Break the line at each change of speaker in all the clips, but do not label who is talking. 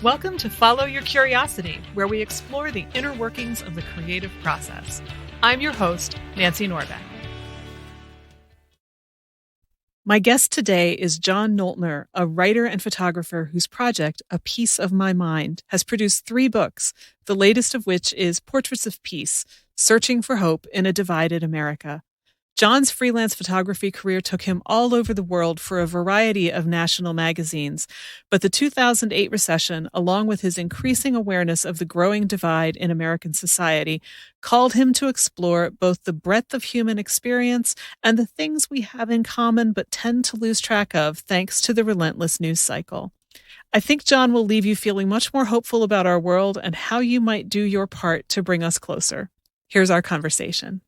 Welcome to Follow Your Curiosity, where we explore the inner workings of the creative process. I'm your host, Nancy Norbeck. My guest today is John Noltner, a writer and photographer whose project, A Piece of My Mind, has produced 3 books, the latest of which is Portraits of Peace, Searching for Hope in a Divided America. John's freelance photography career took him all over the world for a variety of national magazines, but the 2008 recession, along with his increasing awareness of the growing divide in American society, called him to explore both the breadth of human experience and the things we have in common but tend to lose track of thanks to the relentless news cycle. I think John will leave you feeling much more hopeful about our world and how you might do your part to bring us closer. Here's our conversation.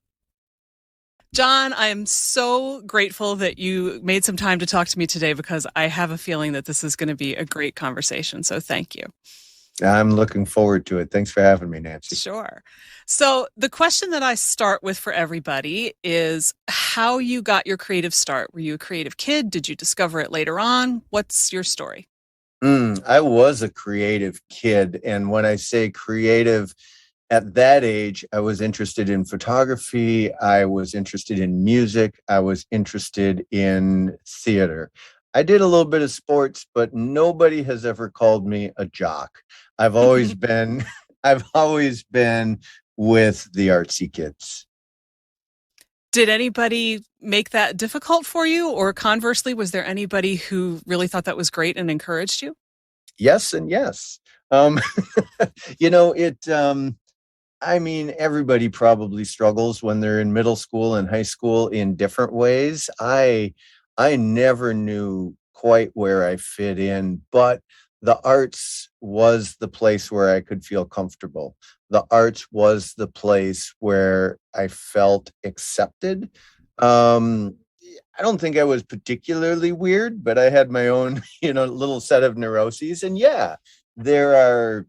John, I am so grateful that you made some time to talk to me today because I have a feeling that this is going to be a great conversation. So thank you.
I'm looking forward to it. Thanks for having me, Nancy.
Sure. So the question that I start with for everybody is how you got your creative start. Were you a creative kid? Did you discover it later on? What's your story?
I was a creative kid. And when I say creative, at that age, I was interested in photography. I was interested in music. I was interested in theater. I did a little bit of sports, but nobody has ever called me a jock. I've always been with the artsy kids.
Did anybody make that difficult for you? Or conversely, was there anybody who really thought that was great and encouraged you?
Yes and yes. Everybody probably struggles when they're in middle school and high school in different ways. I never knew quite where I fit in, but the arts was the place where I could feel comfortable. The arts was the place where I felt accepted. I don't think I was particularly weird, but I had my own, little set of neuroses. And yeah, there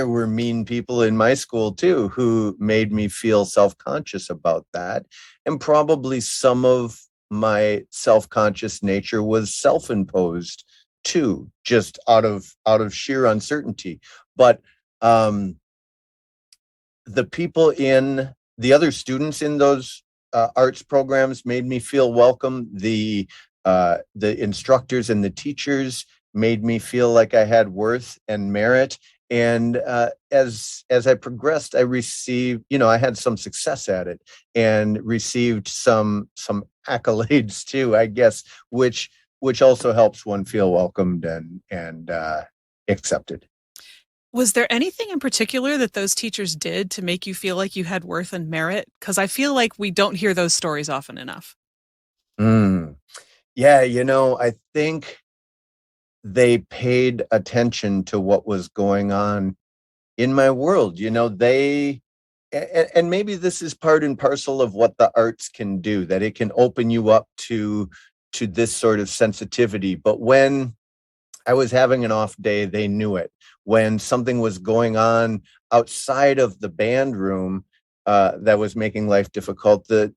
were mean people in my school too who made me feel self-conscious about that. And probably some of my self-conscious nature was self-imposed too, just out of sheer uncertainty. But the other students in those arts programs made me feel welcome. The instructors and the teachers made me feel like I had worth and merit. And as I progressed, I received, I had some success at it and received some accolades too, I guess, which also helps one feel welcomed and accepted.
Was there anything in particular that those teachers did to make you feel like you had worth and merit? Because I feel like we don't hear those stories often enough.
Yeah, I think they paid attention to what was going on in my world. And maybe this is part and parcel of what the arts can do, that it can open you up to this sort of sensitivity. But when I was having an off day, they knew it. When something was going on outside of the band room that was making life difficult, the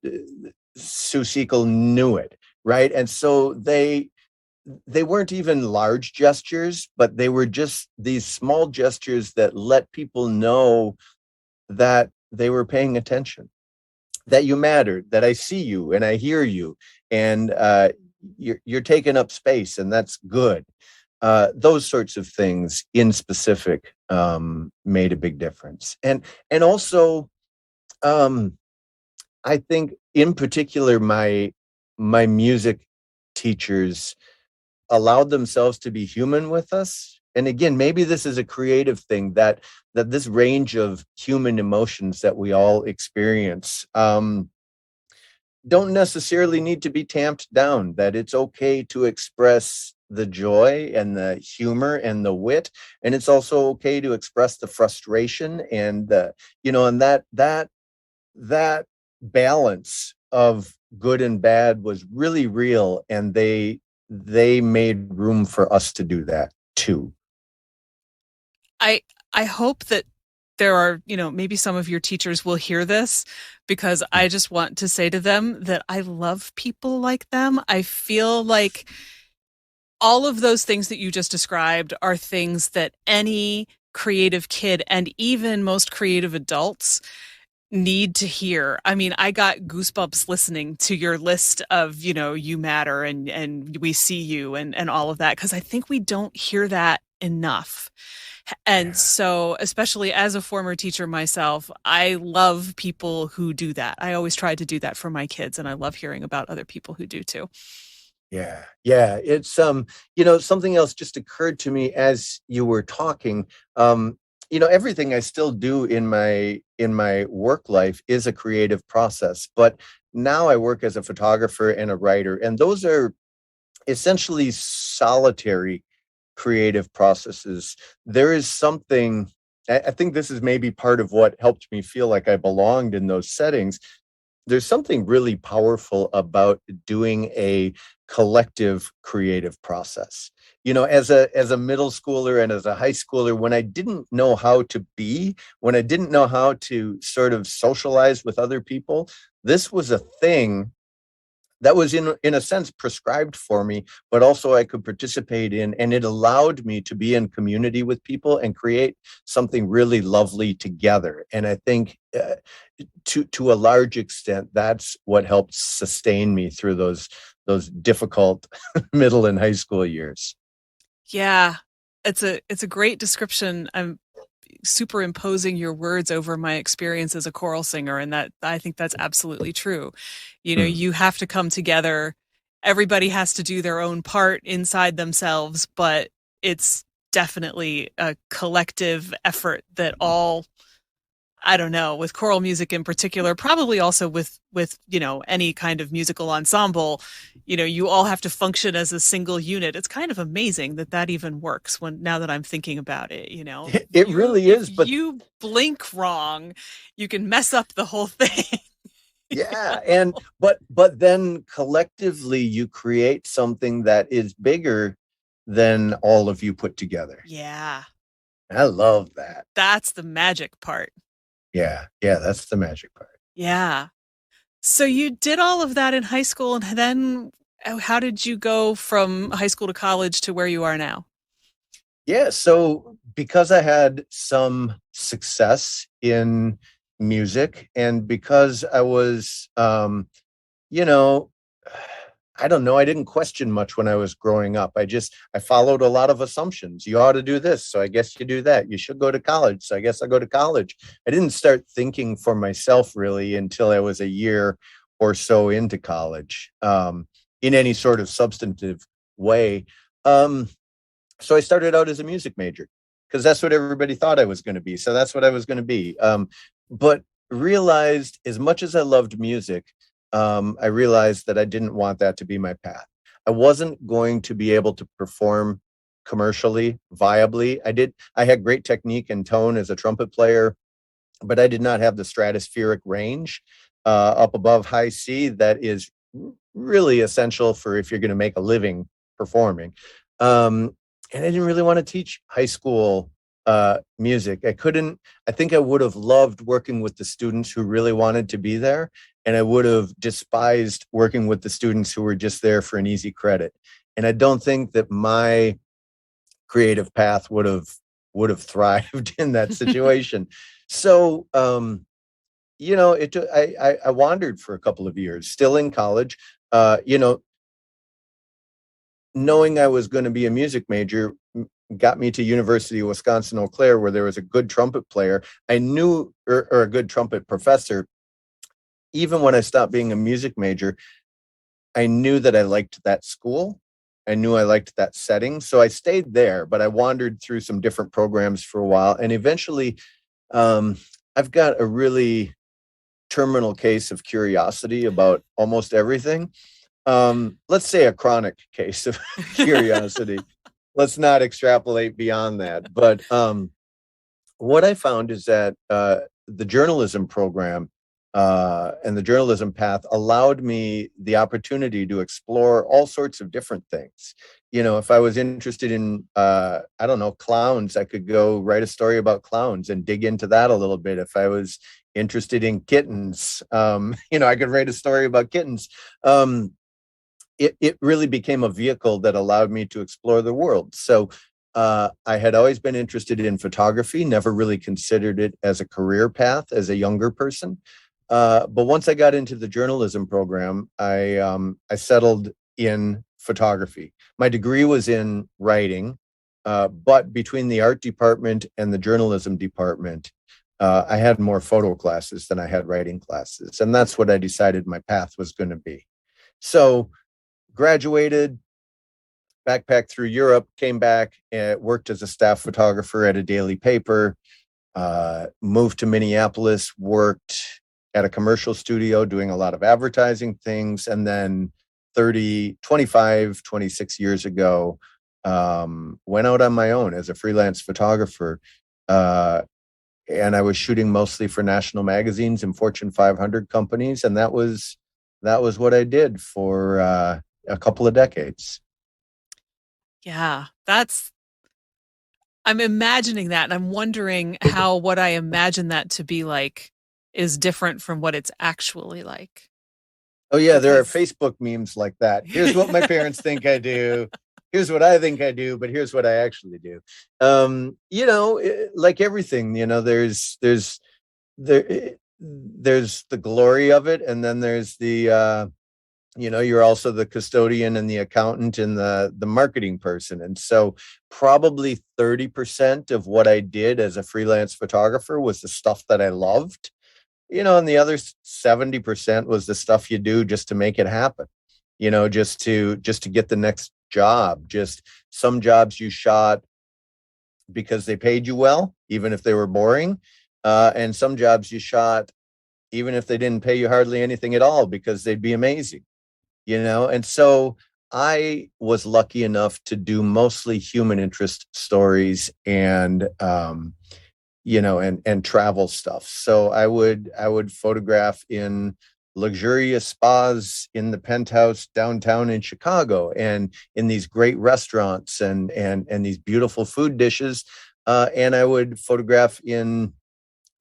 Sue Sequel knew it, right? And so they weren't even large gestures, but they were just these small gestures that let people know that they were paying attention, that you mattered, that I see you and I hear you, and you're taking up space, and that's good. Those sorts of things in specific made a big difference. And also, I think in particular, my music teachers allowed themselves to be human with us. And again, maybe this is a creative thing, that this range of human emotions that we all experience don't necessarily need to be tamped down, that it's okay to express the joy and the humor and the wit. And it's also okay to express the frustration and that balance of good and bad was really real. And they made room for us to do that too.
I hope that there are, maybe some of your teachers will hear this, because I just want to say to them that I love people like them. I feel like all of those things that you just described are things that any creative kid and even most creative adults need to hear. I mean, I got goosebumps listening to your list of, you matter and we see you and all of that, because I think we don't hear that enough. And
Yeah.
so, especially as a former teacher myself, I love people who do that. I always try to do that for my kids, and I love hearing about other people who do too.
Yeah. Yeah. It's something else just occurred to me as you were talking. Everything I still do in my work life is a creative process, but now I work as a photographer and a writer, and those are essentially solitary creative processes. There is something, I think this is maybe part of what helped me feel like I belonged in those settings. There's something really powerful about doing a collective creative process. As a middle schooler and as a high schooler, when I didn't know how to be, when I didn't know how to sort of socialize with other people, this was a thing that was in a sense prescribed for me, but also I could participate in, and it allowed me to be in community with people and create something really lovely together. And I think to a large extent, that's what helped sustain me through those difficult middle and high school years.
Yeah, it's a great description. I'm superimposing your words over my experience as a choral singer, and that I think that's absolutely true.
Hmm.
You have to come together. Everybody has to do their own part inside themselves, but it's definitely a collective effort that all, I don't know, with choral music in particular, probably also with any kind of musical ensemble, you all have to function as a single unit. It's kind of amazing that that even works when now that I'm thinking about it,
It really
if
is, but
you blink wrong, you can mess up the whole thing.
yeah, but then collectively you create something that is bigger than all of you put together.
Yeah,
I love that.
that's the magic part.
Yeah, yeah, that's the magic part.
Yeah. So you did all of that in high school, and then how did you go from high school to college to where you are now?
Yeah, so because I had some success in music, and because I was you know, I don't know, I didn't question much when I was growing up. I followed a lot of assumptions. You ought to do this, so I guess you do that. You should go to college, so I guess I go to college. I didn't start thinking for myself really until I was a year or so into college, in any sort of substantive way. Um, so I started out as a music major because that's what everybody thought I was going to be. So that's what I was going to be. But realized as much as I loved music, I realized that I didn't want that to be my path. I wasn't going to be able to perform commercially viably. I had great technique and tone as a trumpet player, but I did not have the stratospheric range up above high C that is really essential for if you're going to make a living performing. Um, and I didn't really want to teach high school music. I think I would have loved working with the students who really wanted to be there. And I would have despised working with the students who were just there for an easy credit. And I don't think that my creative path would have thrived in that situation. So I wandered for a couple of years, still in college. Uh, you know, Knowing I was going to be a music major got me to University of Wisconsin Eau Claire, where there was a good trumpet player. I knew, or a good trumpet professor. Even when I stopped being a music major, I knew that I liked that school. I knew I liked that setting. So I stayed there, but I wandered through some different programs for a while. And eventually, um, I've got a really terminal case of curiosity about almost everything. Let's say a chronic case of curiosity. Let's not extrapolate beyond that. But what I found is that the journalism program and the journalism path allowed me the opportunity to explore all sorts of different things. If I was interested in, I don't know, clowns, I could go write a story about clowns and dig into that a little bit. If I was interested in kittens, I could write a story about kittens. it really became a vehicle that allowed me to explore the world. So I had always been interested in photography, never really considered it as a career path as a younger person. But once I got into the journalism program, I settled in photography. My degree was in writing, but between the art department and the journalism department, I had more photo classes than I had writing classes. And that's what I decided my path was going to be. So graduated, backpacked through Europe, came back, and worked as a staff photographer at a daily paper, moved to Minneapolis, worked at a commercial studio doing a lot of advertising things. And then 26 years ago, went out on my own as a freelance photographer. And I was shooting mostly for national magazines and Fortune 500 companies. And that was what I did for a couple of decades.
Yeah, I'm imagining that, and I'm wondering how what I imagine that to be like is different from what it's actually like.
Oh yeah, there are Facebook memes like that. Here's what my parents think I do. Here's what I think I do, but here's what I actually do. Like everything, there's the glory of it, and then there's the you're also the custodian and the accountant and the marketing person. And so probably 30% of what I did as a freelance photographer was the stuff that I loved, and the other 70% was the stuff you do just to make it happen, just to get the next job. Just some jobs you shot because they paid you well, even if they were boring. And some jobs you shot even if they didn't pay you hardly anything at all, because they'd be amazing. And so I was lucky enough to do mostly human interest stories and and travel stuff. So I would photograph in luxurious spas in the penthouse downtown in Chicago, and in these great restaurants and these beautiful food dishes, and I would photograph in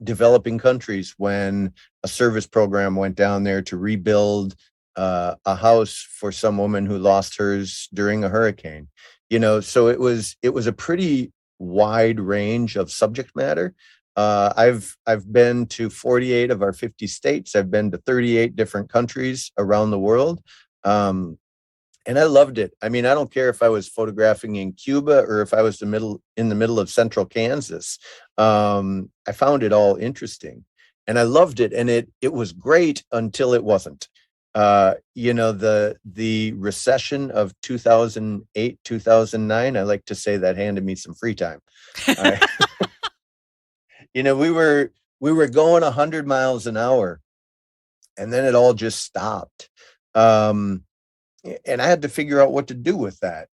developing countries when a service program went down there to rebuild a house for some woman who lost hers during a hurricane. So it was a pretty wide range of subject matter. I've been to 48 of our 50 states. I've been to 38 different countries around the world. And I loved it. I mean, I don't care if I was photographing in Cuba or if I was in the middle of central Kansas. I found it all interesting, and I loved it. And it was great until it wasn't. The recession of 2008, 2009, I like to say that handed me some free time. We were going 100 miles an hour, and then it all just stopped. And I had to figure out what to do with that,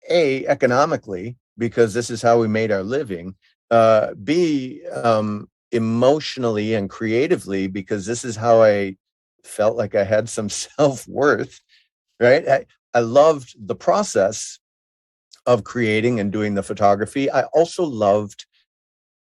economically, because this is how we made our living. B, emotionally and creatively, because this is how I felt like I had some self-worth, right? I loved the process of creating and doing the photography. I also loved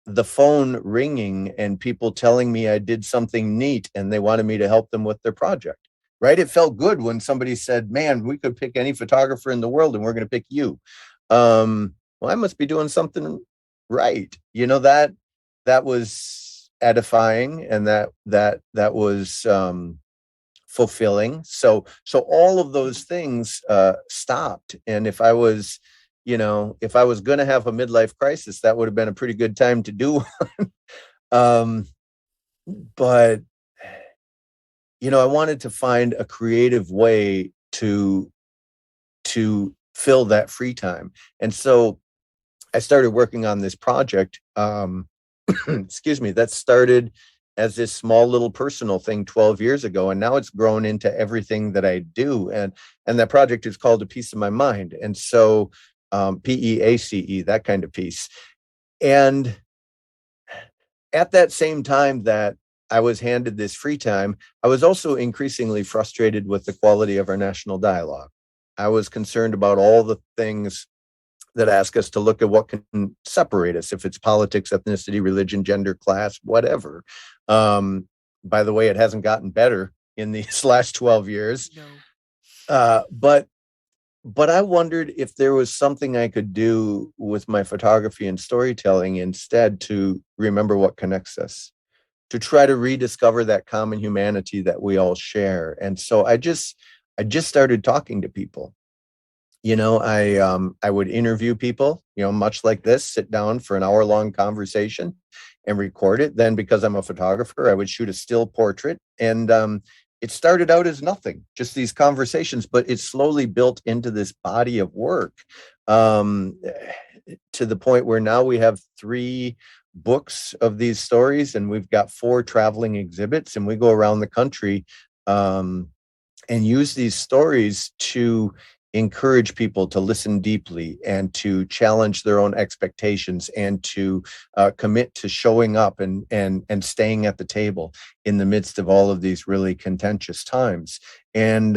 the phone ringing and people telling me I did something neat and they wanted me to help them with their project, right? It felt good when somebody said, man, we could pick any photographer in the world and we're going to pick you. Well, I must be doing something right. That was edifying, and that was fulfilling. So all of those things stopped. And if I was going to have a midlife crisis, that would have been a pretty good time to do one. But I wanted to find a creative way to fill that free time. And so I started working on this project, excuse me, that started as this small little personal thing 12 years ago. And now it's grown into everything that I do. And that project is called A Piece of My Mind. And so PEACE, that kind of piece. And at that same time that I was handed this free time, I was also increasingly frustrated with the quality of our national dialogue. I was concerned about all the things that ask us to look at what can separate us, if it's politics, ethnicity, religion, gender, class, whatever. By the way, it hasn't gotten better in these last 12 years.
No.
Uh, but but I wondered if there was something I could do with my photography and storytelling instead to remember what connects us, to try to rediscover that common humanity that we all share. And so I just started talking to people. I would interview people, much like this, sit down for an hour-long conversation and record it. Then, because I'm a photographer, I would shoot a still portrait. And it started out as nothing, just these conversations, but it slowly built into this body of work, um, to the point where now we have 3 books of these stories, and we've got 4 traveling exhibits, and we go around the country, um, and use these stories to encourage people to listen deeply and to challenge their own expectations and to commit to showing up and staying at the table in the midst of all of these really contentious times. And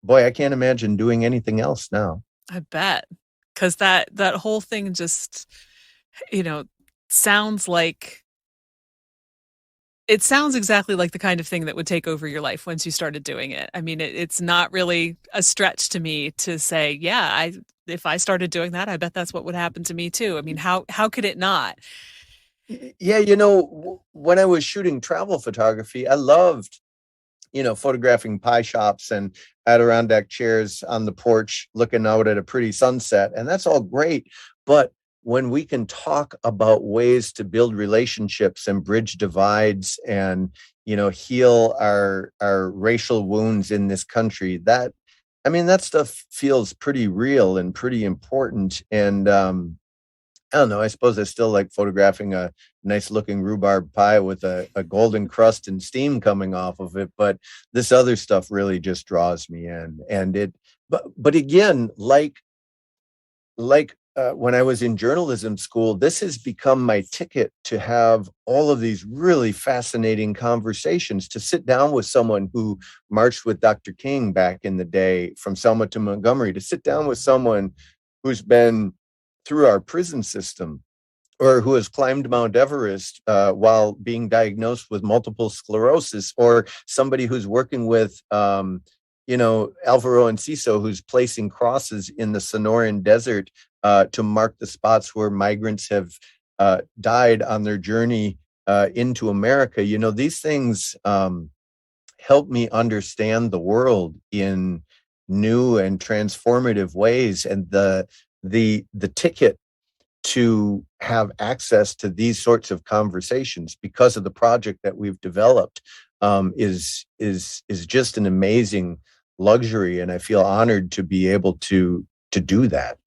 boy, I can't imagine doing anything else now.
I bet. Because that whole thing just, you know, sounds like it sounds exactly like the kind of thing that would take over your life once you started doing it. I mean, it's not really a stretch to me to say, yeah, if I started doing that, I bet that's what would happen to me too. I mean, how could it not?
Yeah, when I was shooting travel photography, I loved photographing pie shops and Adirondack chairs on the porch looking out at a pretty sunset. And that's all great. But when we can talk about ways to build relationships and bridge divides and, heal our racial wounds in this country, that stuff feels pretty real and pretty important. And I don't know. I suppose I still like photographing a nice looking rhubarb pie with a golden crust and steam coming off of it. But this other stuff really just draws me in. But again, when I was in journalism school, this has become my ticket to have all of these really fascinating conversations, to sit down with someone who marched with Dr. King back in the day from Selma to Montgomery, to sit down with someone who's been through our prison system, or who has climbed Mount Everest while being diagnosed with multiple sclerosis, or somebody who's working with, Alvaro Enciso, who's placing crosses in the Sonoran Desert to mark the spots where migrants have died on their journey into America. These things help me understand the world in new and transformative ways, and the ticket to have access to these sorts of conversations because of the project that we've developed is just an amazing luxury, and I feel honored to be able to do that.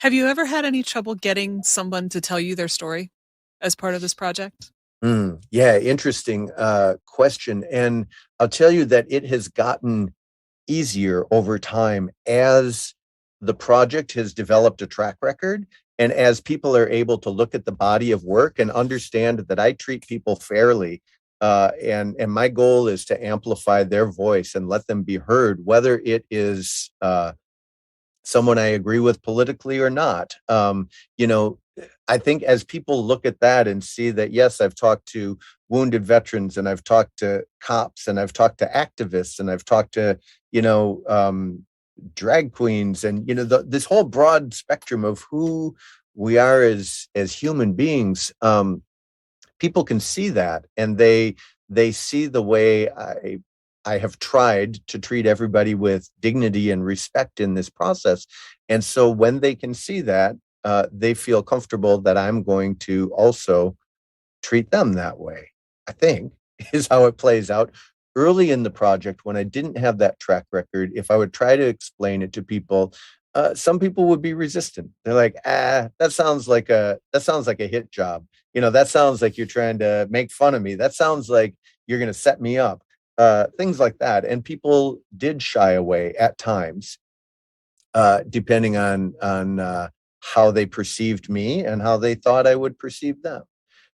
Have you ever had any trouble getting someone to tell you their story as part of this project?
Yeah, interesting question, and I'll tell you that it has gotten easier over time as the project has developed a track record, and as people are able to look at the body of work and understand that I treat people fairly, and my goal is to amplify their voice and let them be heard, whether it is someone I agree with politically or not. I think as people look at that and see that, yes, I've talked to wounded veterans, and I've talked to cops, and I've talked to activists, and I've talked to, drag queens, and, this whole broad spectrum of who we are as human beings. People can see that, and they see the way I have tried to treat everybody with dignity and respect in this process. And so when they can see that, they feel comfortable that I'm going to also treat them that way, I think, is how it plays out. Early in the project, when I didn't have that track record, if I would try to explain it to people, some people would be resistant. They're like, that sounds like a hit job. That sounds like you're trying to make fun of me. That sounds like you're going to set me up. Things like that. And people did shy away at times, depending on how they perceived me and how they thought I would perceive them.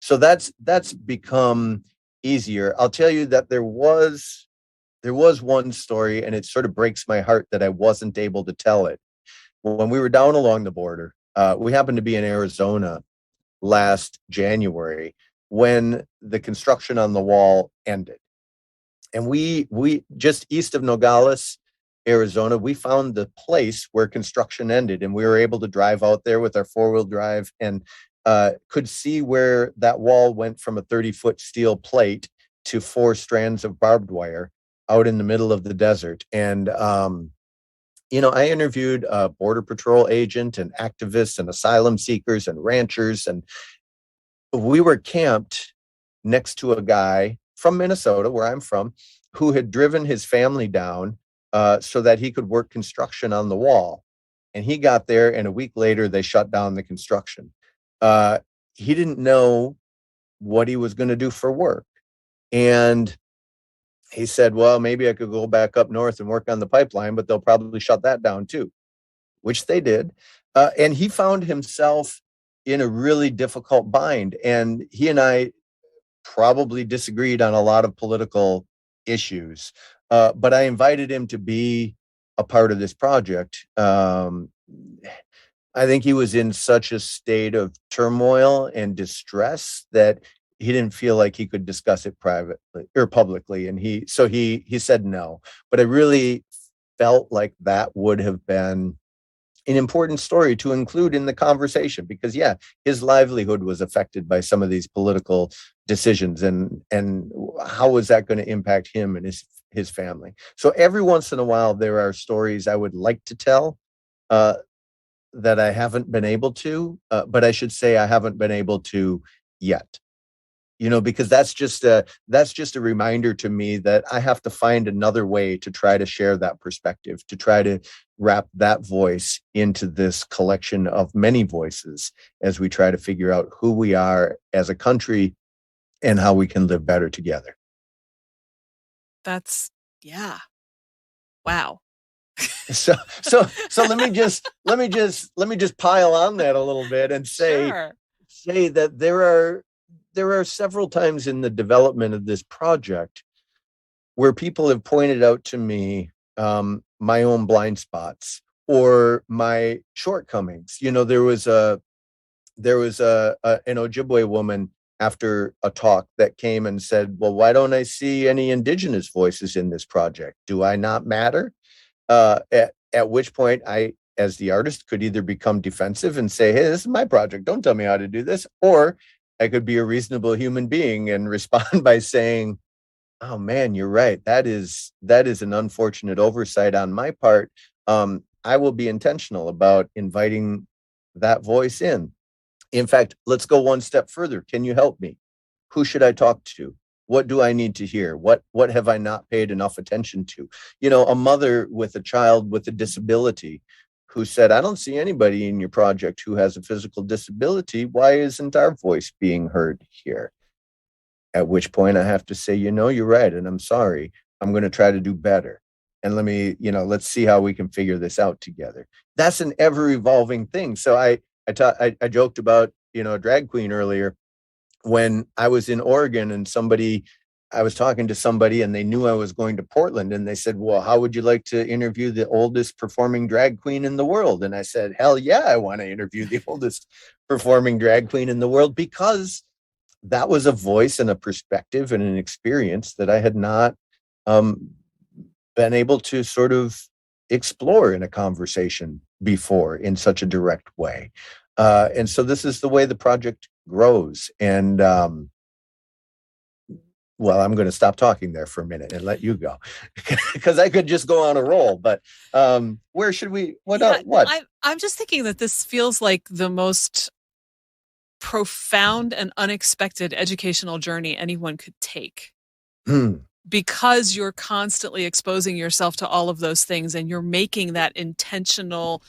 So that's become easier. I'll tell you that there was one story, and it sort of breaks my heart that I wasn't able to tell it. When we were down along the border, we happened to be in Arizona last January when the construction on the wall ended. And we just east of Nogales, Arizona, we found the place where construction ended, and we were able to drive out there with our 4-wheel drive and could see where that wall went from a 30-foot steel plate to 4 strands of barbed wire out in the middle of the desert. And I interviewed a border patrol agent and activists and asylum seekers and ranchers, and we were camped next to a guy from Minnesota, where I'm from, who had driven his family down so that he could work construction on the wall. And he got there, and a week later, they shut down the construction. Uh, he didn't know what he was going to do for work. And he said, well, maybe I could go back up north and work on the pipeline, but they'll probably shut that down too, which they did. And he found himself in a really difficult bind. And he and I probably disagreed on a lot of political issues, but I invited him to be a part of this project. I think he was in such a state of turmoil and distress that he didn't feel like he could discuss it privately or publicly, and he said no. But I really felt like that would have been an important story to include in the conversation, because his livelihood was affected by some of these political decisions, and how was that going to impact him and his family. So every once in a while there are stories I would like to tell that I haven't been able to, but I should say I haven't been able to yet. Because that's just a reminder to me that I have to find another way to try to share that perspective, to try to wrap that voice into this collection of many voices as we try to figure out who we are as a country and how we can live better together.
Wow.
So let me just pile on that a little bit and say that there are several times in the development of this project where people have pointed out to me my own blind spots or my shortcomings. There was an Ojibwe woman after a talk that came and said, well, why don't I see any indigenous voices in this project? Do I not matter? At which point I, as the artist, could either become defensive and say, hey, this is my project, don't tell me how to do this, or I could be a reasonable human being and respond by saying, oh man, you're right. That is an unfortunate oversight on my part. I will be intentional about inviting that voice in. In fact, let's go one step further. Can you help me? Who should I talk to? What do I need to hear? What have I not paid enough attention to? A mother with a child with a disability who said, I don't see anybody in your project who has a physical disability. Why isn't our voice being heard here? At which point I have to say, you're right. And I'm sorry. I'm going to try to do better. And let's see how we can figure this out together. That's an ever evolving thing. So I joked about, a drag queen earlier. When I was in Oregon and I was talking to somebody and they knew I was going to Portland, and they said, well, how would you like to interview the oldest performing drag queen in the world? And I said, hell yeah, I want to interview the oldest performing drag queen in the world, because that was a voice and a perspective and an experience that I had not been able to sort of explore in a conversation before in such a direct way. And so this is the way the project grows. And well, I'm going to stop talking there for a minute and let you go, because I could just go on a roll. But where should we? What?
I'm just thinking that this feels like the most profound and unexpected educational journey anyone could take. Because you're constantly exposing yourself to all of those things, and you're making that intentional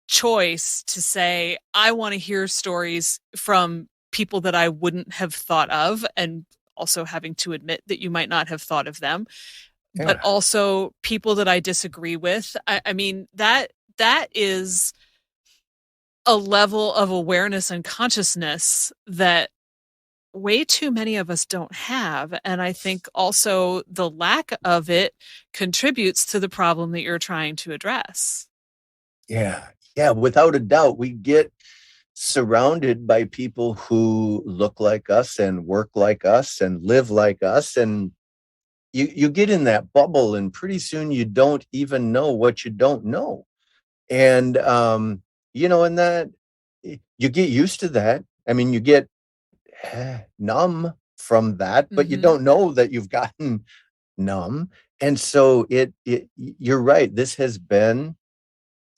choice to say, I want to hear stories from people that I wouldn't have thought of, and also having to admit that you might not have thought of them, but also people that I disagree with. I mean, that is a level of awareness and consciousness that way too many of us don't have. And I think also the lack of it contributes to the problem that you're trying to address.
Yeah, without a doubt. We get surrounded by people who look like us and work like us and live like us. And, you get in that bubble, and pretty soon you don't even know what you don't know. And and that you get used to that. I mean, you get numb from that, but you don't know that you've gotten numb. And so you're right. This has been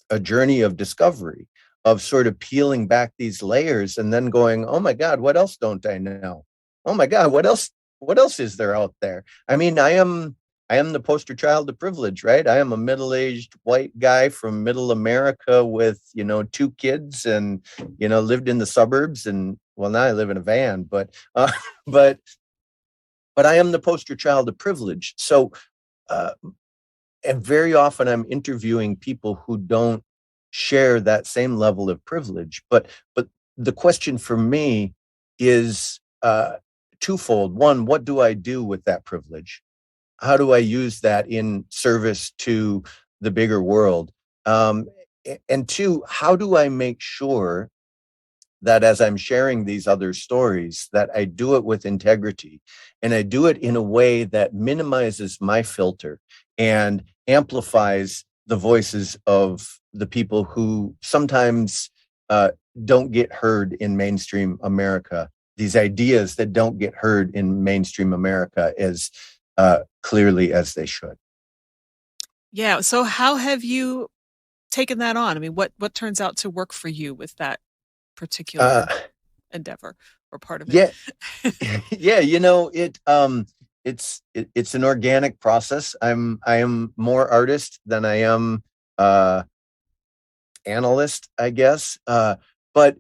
a journey of discovery, of sort of peeling back these layers and then going, oh my God, what else don't I know? Oh my God, what else is there out there? I mean, I am the poster child of privilege, right? I am a middle-aged white guy from middle America with, 2 kids and, lived in the suburbs. And well, now I live in a van, but I am the poster child of privilege. So, uh, and very often I'm interviewing people who don't share that same level of privilege. But the question for me is twofold. One, what do I do with that privilege? How do I use that in service to the bigger world? And two, how do I make sure that as I'm sharing these other stories, that I do it with integrity, and I do it in a way that minimizes my filter and amplifies the voices of the people who sometimes uh, don't get heard in mainstream America, these ideas that don't get heard in mainstream America as clearly as they should.
Yeah. So how have you taken that on? I mean, what turns out to work for you with that
Uh,
particular endeavor or part of it?
yeah, yeah, it's an organic process. I am more artist than I am uh analyst, I guess. But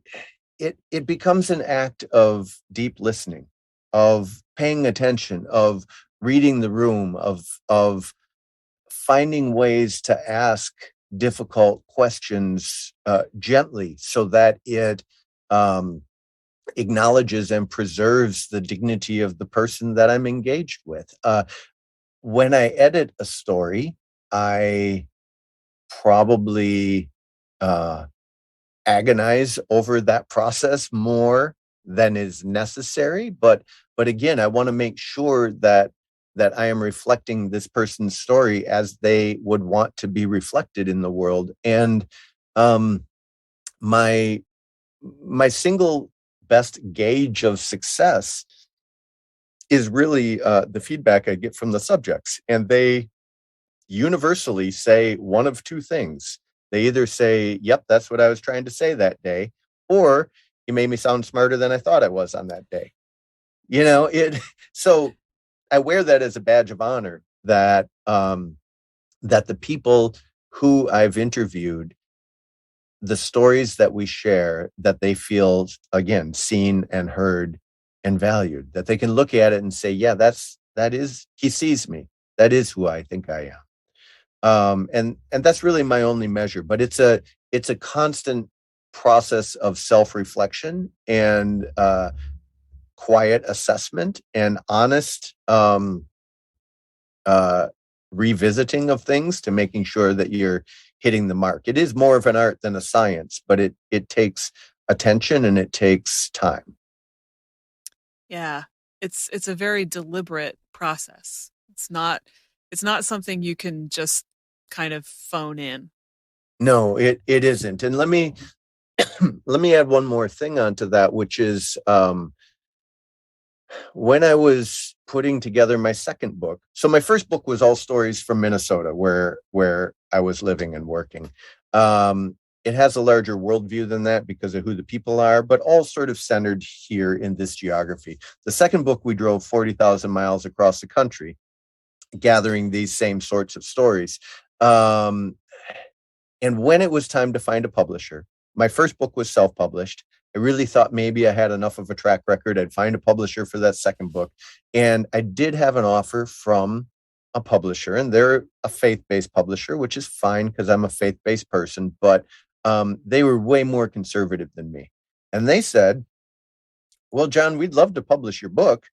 it becomes an act of deep listening, of paying attention, of reading the room, of finding ways to ask difficult questions gently, so that it um acknowledges and preserves the dignity of the person that I'm engaged with. When I edit a story, I probably uh, agonize over that process more than is necessary. But again, I want to make sure that I am reflecting this person's story as they would want to be reflected in the world. And um, my my single best gauge of success is really the feedback I get from the subjects. And they universally say one of two things. They either say, yep, that's what I was trying to say that day, or you made me sound smarter than I thought I was on that day. It so I wear that as a badge of honor that the people who I've interviewed, the stories that we share, that they feel again seen and heard and valued, that they can look at it and say, yeah, that is he sees me, that is who I think I am. And that's really my only measure, but it's a constant process of self-reflection and quiet assessment and honest uh revisiting of things, to making sure that you're hitting the mark. It is more of an art than a science, but it takes attention and it takes time.
Yeah. It's a very deliberate process. It's not something you can just kind of phone in.
No, it isn't. And let me add one more thing onto that, which is when I was putting together my second book. So my first book was all stories from Minnesota, where I was living and working. It has a larger worldview than that because of who the people are, but all sort of centered here in this geography. The second book, we drove 40,000 miles across the country, gathering these same sorts of stories. Um, and when it was time to find a publisher, my first book was self-published. I really thought maybe I had enough of a track record, I'd find a publisher for that second book. And I did have an offer from a publisher, and they're a faith-based publisher, which is fine because I'm a faith-based person, but they were way more conservative than me. And they said, well, John, we'd love to publish your book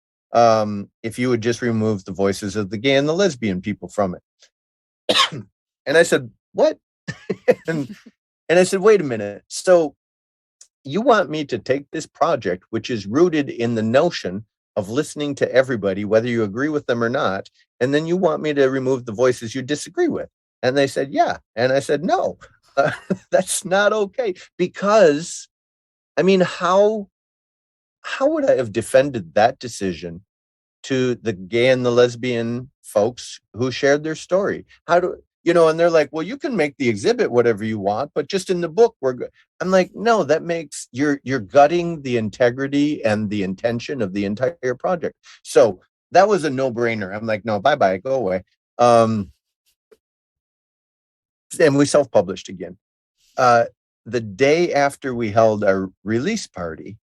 if you would just remove the voices of the gay and the lesbian people from it. And I said, what? and and I said, wait a minute. So you want me to take this project, which is rooted in the notion of listening to everybody, whether you agree with them or not. And then you want me to remove the voices you disagree with. And they said, yeah. And I said, no, that's not okay. Because, I mean, how would I have defended that decision to the gay and the lesbian folks who shared their story? How do and they're like, well, you can make the exhibit whatever you want, but just in the book, we're good. I'm like, no, that makes you're gutting the integrity and the intention of the entire project. So that was a no-brainer. I'm like, no, bye-bye, go away. And we self-published again. The day after we held our release party,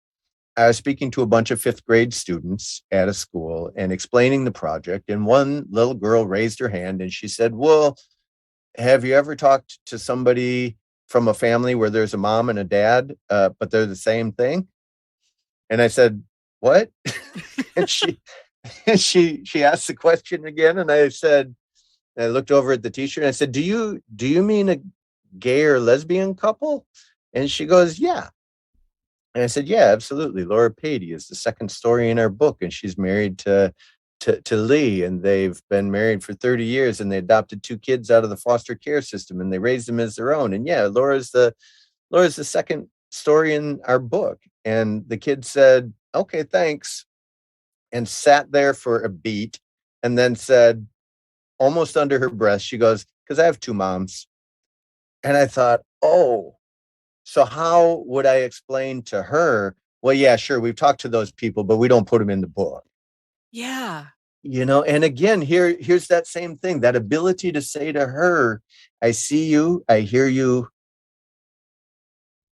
I was speaking to a bunch of fifth grade students at a school and explaining the project. And one little girl raised her hand and she said, well, have you ever talked to somebody from a family where there's a mom and a dad, but they're the same thing? And I said, what? And she asked the question again. And I said, I looked over at the teacher and I said, do you mean a gay or lesbian couple? And she goes, yeah. And I said, yeah, absolutely. Laura Patey is the second story in our book, and she's married to Lee, and they've been married for 30 years, and they adopted two kids out of the foster care system, and they raised them as their own. And yeah, Laura's the second story in our book. And the kid said, okay, thanks, and sat there for a beat, and then said, almost under her breath, she goes, because I have two moms. And I thought, oh. So how would I explain to her, well, yeah, sure, we've talked to those people, but we don't put them in the book.
Yeah.
And again, here's that same thing, that ability to say to her, I see you, I hear you,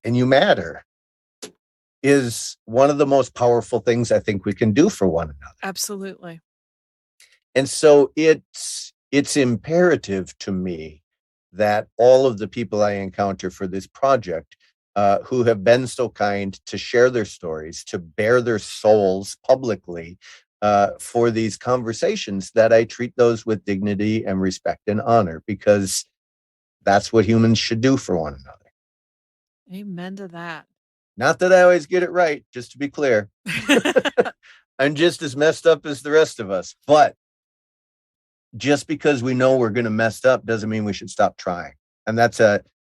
and you matter, is one of the most powerful things I think we can do for one another.
Absolutely.
And so it's imperative to me that all of the people I encounter for this project, who have been so kind to share their stories, to bare their souls publicly for these conversations, that I treat those with dignity and respect and honor, because that's what humans should do for one another.
Amen to that.
Not that I always get it right, just to be clear. I'm just as messed up as the rest of us. But just because we know we're going to mess up doesn't mean we should stop trying. And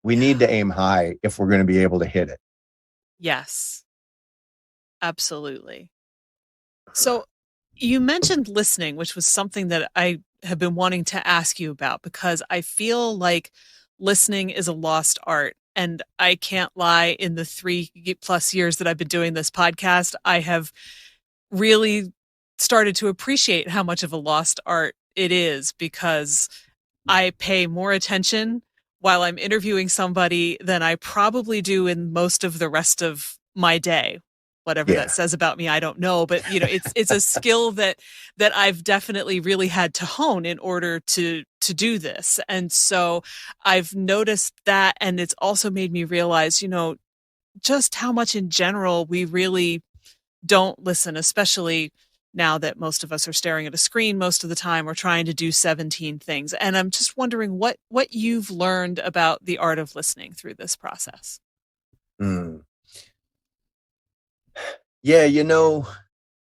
we need to aim high if we're going to be able to hit it.
Yes, absolutely. So you mentioned listening, which was something that I have been wanting to ask you about, because I feel like listening is a lost art. And I can't lie, in the 3+ years that I've been doing this podcast, I have really started to appreciate how much of a lost art it is, because I pay more attention while I'm interviewing somebody than I probably do in most of the rest of my day. Whatever that says about me, I don't know, but it's a skill that I've definitely really had to hone in order to do this. And so I've noticed that, and it's also made me realize, just how much in general we really don't listen, especially now that most of us are staring at a screen most of the time, or trying to do 17 things. And I'm just wondering what you've learned about the art of listening through this process.
Yeah,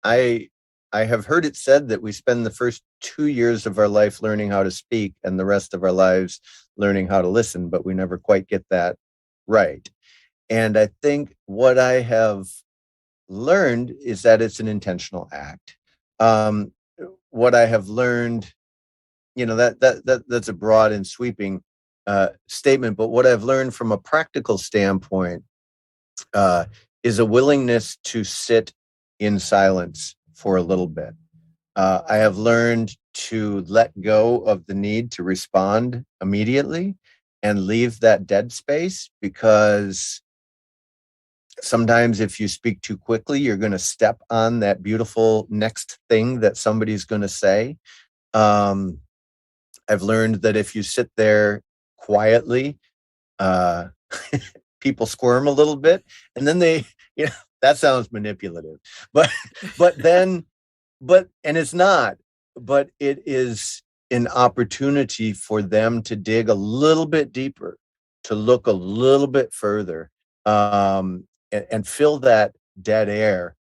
I have heard it said that we spend the first 2 years of our life learning how to speak and the rest of our lives learning how to listen, but we never quite get that right. And I think what I have learned is that it's an intentional act. What I have learned, that's a broad and sweeping statement, but what I've learned from a practical standpoint is a willingness to sit in silence for a little bit. I have learned to let go of the need to respond immediately and leave that dead space, because sometimes if you speak too quickly, you're going to step on that beautiful next thing that somebody's going to say. I've learned that if you sit there quietly, people squirm a little bit, and then that sounds manipulative, but and it's not, but it is an opportunity for them to dig a little bit deeper, to look a little bit further, and fill that dead air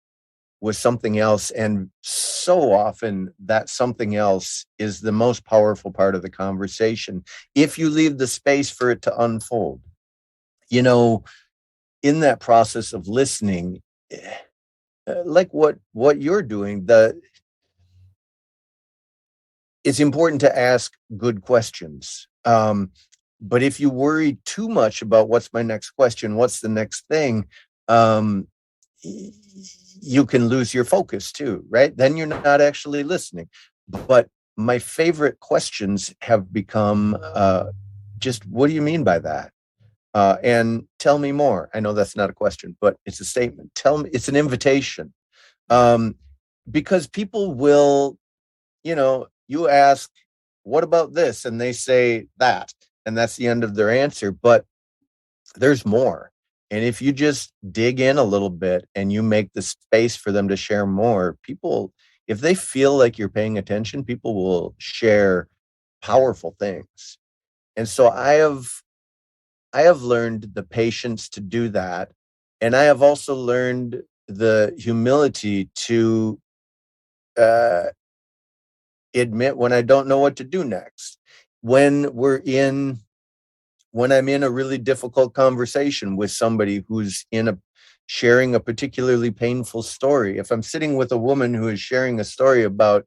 with something else. And so often that something else is the most powerful part of the conversation if you leave the space for it to unfold. You know, in that process of listening, like what you're doing, it's important to ask good questions. But if you worry too much about what's my next question, what's the next thing, um, you can lose your focus too, right? Then you're not actually listening. But my favorite questions have become just, what do you mean by that? And tell me more. I know that's not a question, but it's a statement. Tell me, it's an invitation. Um, because people will, you ask, what about this? And they say that, and that's the end of their answer. But there's more. And if you just dig in a little bit and you make the space for them to share more, people, if they feel like you're paying attention, people will share powerful things. And so I have learned the patience to do that. And I have also learned the humility to uh, admit when I don't know what to do next. When when I'm in a really difficult conversation with somebody who's sharing a particularly painful story, if I'm sitting with a woman who is sharing a story about,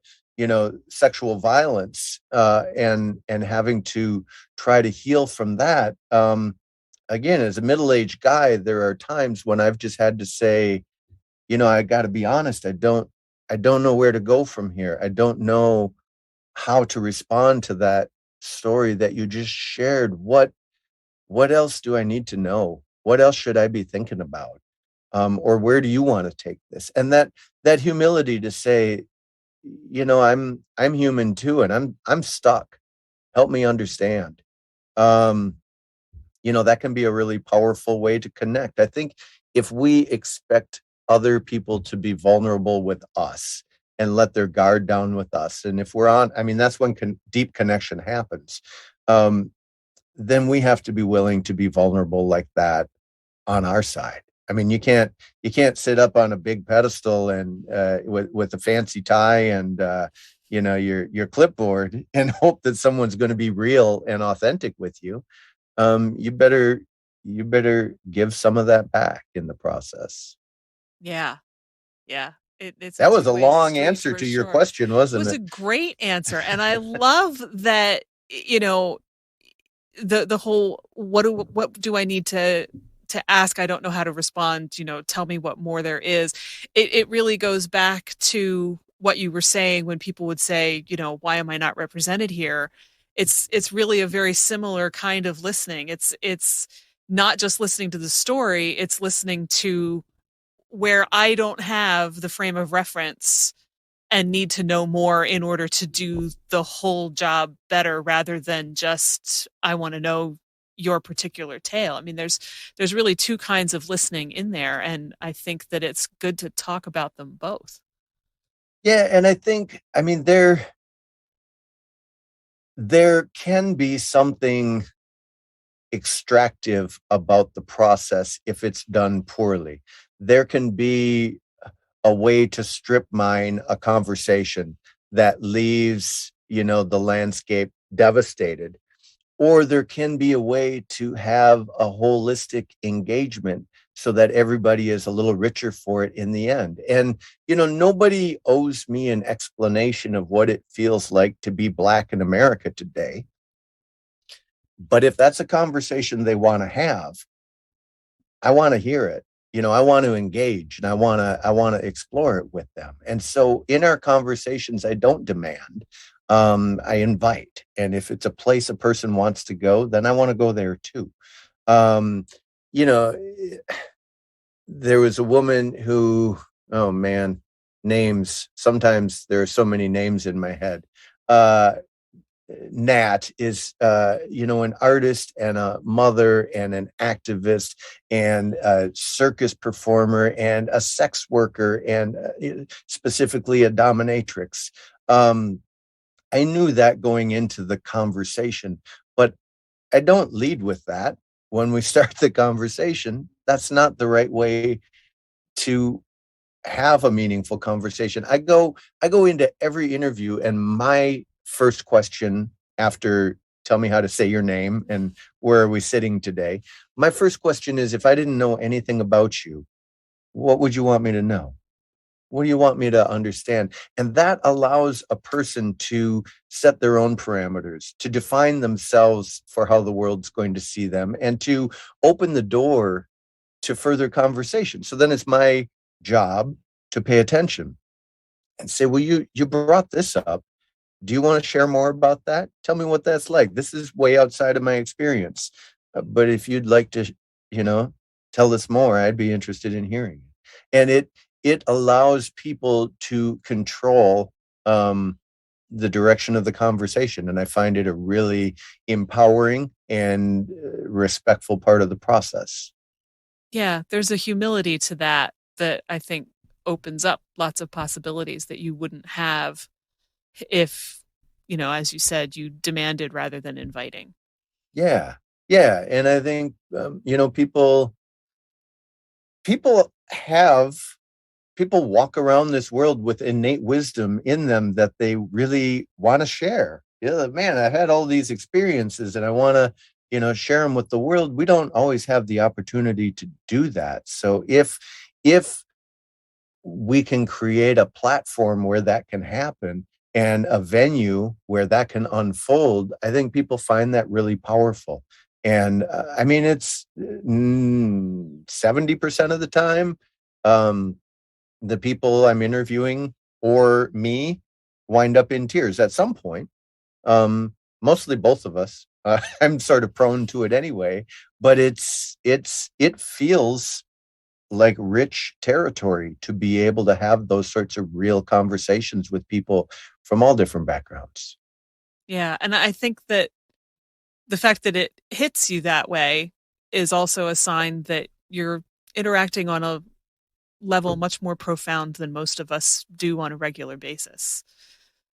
sexual violence, and having to try to heal from that, again, as a middle-aged guy, there are times when I've just had to say, I got to be honest, I don't know where to go from here. I don't know how to respond to that story that you just shared. What else do I need to know? What else should I be thinking about? Or where do you want to take this? And that humility to say, I'm human too, and I'm stuck. Help me understand. Um, that can be a really powerful way to connect. I think if we expect other people to be vulnerable with us and let their guard down with us, and if we're on, I mean, that's when deep connection happens. Um, then we have to be willing to be vulnerable like that on our side. I mean, you can't sit up on a big pedestal and with a fancy tie and your clipboard and hope that someone's going to be real and authentic with you. You better give some of that back in the process.
Yeah. Yeah. It's a
That was a
two-way
long
street
answer
for
to your
sure.
question,
It
wasn't
was a
it?
great answer. And I love that, the whole what do I need to ask? I don't know how to respond, tell me what more there is. It really goes back to what you were saying when people would say, why am I not represented here? It's really a very similar kind of listening. It's not just listening to the story, it's listening to where I don't have the frame of reference and need to know more in order to do the whole job better rather than just I want to know your particular tale. I mean, there's really two kinds of listening in there, and I think that it's good to talk about them both.
Yeah, and I think, I mean, there can be something extractive about the process if it's done poorly. There can be a way to strip mine a conversation that leaves, the landscape devastated. Or there can be a way to have a holistic engagement so that everybody is a little richer for it in the end. And, nobody owes me an explanation of what it feels like to be Black in America today. But if that's a conversation they want to have, I want to hear it. I want to engage and I want to explore it with them. And so in our conversations, I don't demand. I invite. And if it's a place a person wants to go, then I want to go there too. Um, you know, there was a woman who, oh man, names. Sometimes there are so many names in my head. Nat is, an artist and a mother and an activist and a circus performer and a sex worker and specifically a dominatrix. Um, I knew that going into the conversation, but I don't lead with that when we start the conversation. That's not the right way to have a meaningful conversation. I go into every interview, and my first question after tell me how to say your name and where are we sitting today, my first question is, if I didn't know anything about you, what would you want me to know? What do you want me to understand? And that allows a person to set their own parameters, to define themselves for how the world's going to see them, and to open the door to further conversation. So then it's my job to pay attention and say, well, you brought this up. Do you want to share more about that? Tell me what that's like. This is way outside of my experience. But if you'd like to, you know, tell us more, I'd be interested in hearing. And it allows people to control the direction of the conversation. And I find it a really empowering and respectful part of the process.
Yeah, there's a humility to that that I think opens up lots of possibilities that you wouldn't have if, as you said, you demanded rather than inviting.
Yeah. Yeah. And I think, people have people walk around this world with innate wisdom in them that they really want to share. Yeah, man, I've had all these experiences and I want to, share them with the world. We don't always have the opportunity to do that. So if we can create a platform where that can happen and a venue where that can unfold, I think people find that really powerful. And I mean, it's 70% of the time, um, the people I'm interviewing or me wind up in tears at some point. Mostly both of us. I'm sort of prone to it anyway, but it feels like rich territory to be able to have those sorts of real conversations with people from all different backgrounds.
Yeah. And I think that the fact that it hits you that way is also a sign that you're interacting on a level much more profound than most of us do on a regular basis.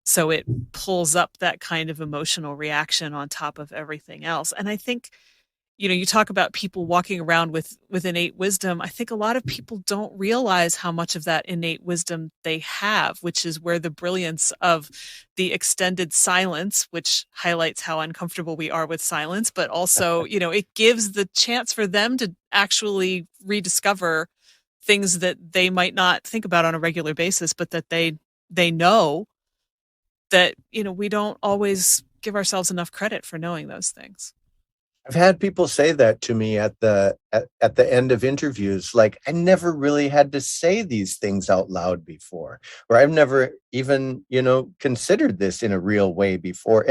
So it pulls up that kind of emotional reaction on top of everything else. And I think, you talk about people walking around with innate wisdom. I think a lot of people don't realize how much of that innate wisdom they have, which is where the brilliance of the extended silence, which highlights how uncomfortable we are with silence, but also, it gives the chance for them to actually rediscover things that they might not think about on a regular basis, but that they know that, we don't always give ourselves enough credit for knowing those things.
I've had people say that to me at the end of interviews, like, I never really had to say these things out loud before, or I've never even, considered this in a real way before.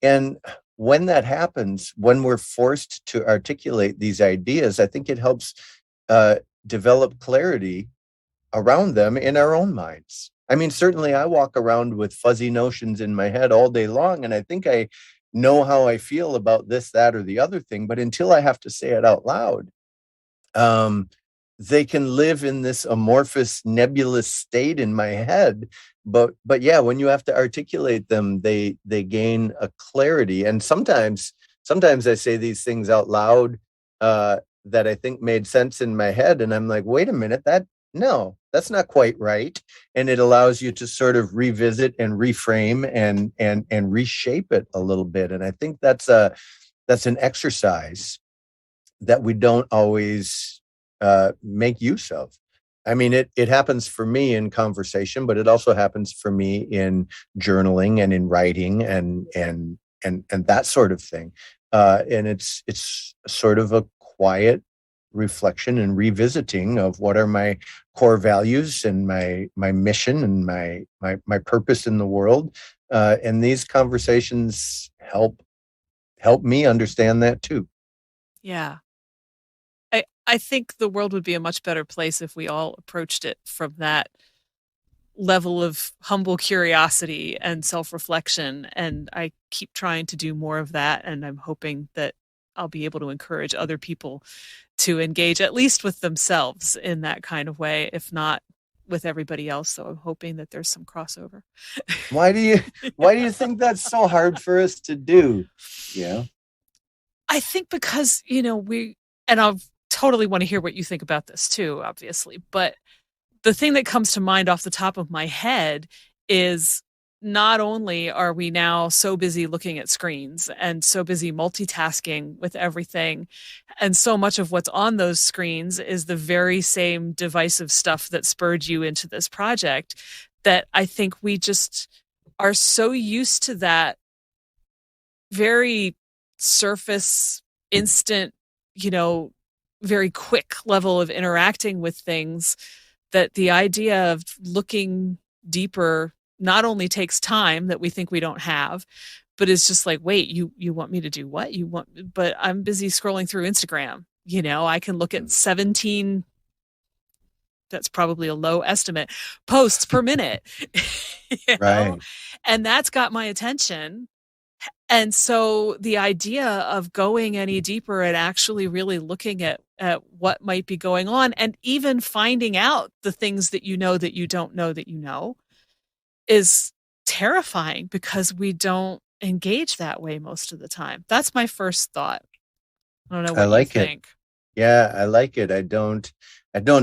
And when that happens, when we're forced to articulate these ideas, I think it helps uh, develop clarity around them in our own minds. I mean, certainly I walk around with fuzzy notions in my head all day long, and I think I know how I feel about this, that, or the other thing. But until I have to say it out loud, um, they can live in this amorphous, nebulous state in my head. But yeah, when you have to articulate them, they gain a clarity. And sometimes I say these things out loud that I think made sense in my head, and I'm like, wait a minute, that no, that's not quite right. And it allows you to sort of revisit and reframe and reshape it a little bit. And I think that's an exercise that we don't always make use of. I mean, it happens for me in conversation, but it also happens for me in journaling and in writing and that sort of thing. And it's sort of a quiet reflection and revisiting of what are my core values and my mission and my purpose in the world. And these conversations help me understand that too.
Yeah. I think the world would be a much better place if we all approached it from that level of humble curiosity and self-reflection. And I keep trying to do more of that. And I'm hoping that I'll be able to encourage other people to engage at least with themselves in that kind of way, if not with everybody else. So I'm hoping that there's some crossover.
Why do you why do you think that's so hard for us to do? Yeah.
I think because, and I'll totally want to hear what you think about this too, obviously, but the thing that comes to mind off the top of my head is not only are we now so busy looking at screens and so busy multitasking with everything, and so much of what's on those screens is the very same divisive stuff that spurred you into this project, that I think we just are so used to that very surface, instant, you know, very quick level of interacting with things, that the idea of looking deeper not only takes time that we think we don't have, but is just like, wait, you want me to do what? You want, but I'm busy scrolling through Instagram. You know, I can look at 17, that's probably a low estimate, posts per minute, you know,
Right.
and that's got my attention. And so the idea of going any deeper and actually really looking at what might be going on, and even finding out the things that you don't know that you know, is terrifying because we don't engage that way most of the time. That's my first thought. I don't know
I
what you
like it.
think.
Yeah, I like it. I don't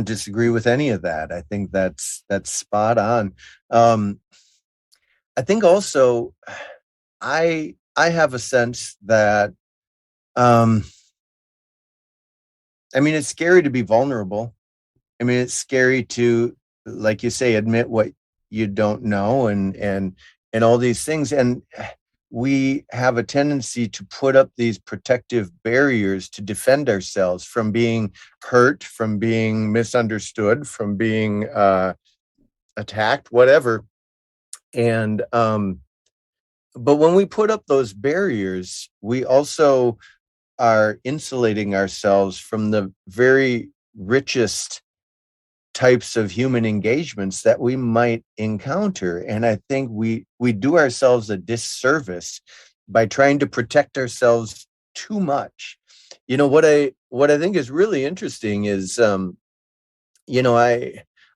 disagree with any of that. I think that's spot on. Um, I think also I have a sense that um I mean it's scary to be vulnerable. I mean it's scary to, like you say, admit what you don't know, and all these things, and we have a tendency to put up these protective barriers to defend ourselves from being hurt, from being misunderstood, from being attacked, whatever. And but when we put up those barriers, we also are insulating ourselves from the very richest types of human engagements that we might encounter. And I think we do ourselves a disservice by trying to protect ourselves too much. What I think is really interesting is I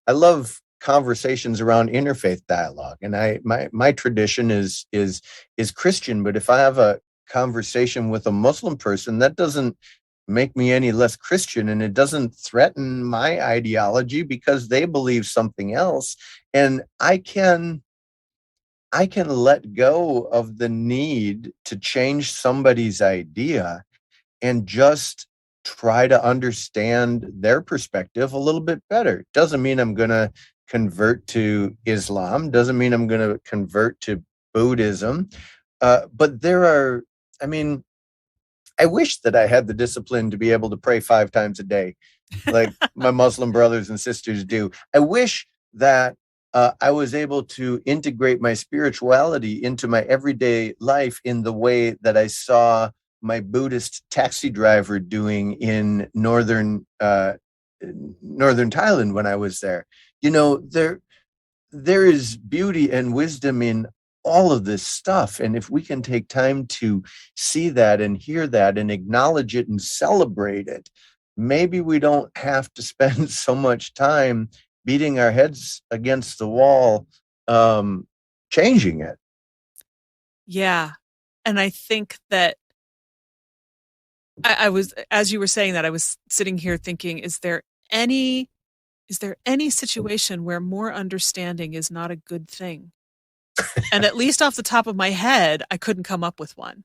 love conversations around interfaith dialogue, and my tradition is Christian, but if I have a conversation with a Muslim person, that doesn't make me any less Christian, and it doesn't threaten my ideology because they believe something else. And I can let go of the need to change somebody's idea and just try to understand their perspective a little bit better. Doesn't mean I'm going to convert to Islam, doesn't mean I'm going to convert to Buddhism. But I mean, I wish that I had the discipline to be able to pray 5 times a day, like my Muslim brothers and sisters do. I wish that I was able to integrate my spirituality into my everyday life in the way that I saw my Buddhist taxi driver doing in northern Thailand when I was there. There is beauty and wisdom in all of this stuff. And if we can take time to see that and hear that and acknowledge it and celebrate it, maybe we don't have to spend so much time beating our heads against the wall, changing it.
Yeah. And I think that I was, as you were saying that, I was sitting here thinking, any is there any situation where more understanding is not a good thing? And at least off the top of my head, I couldn't come up with one.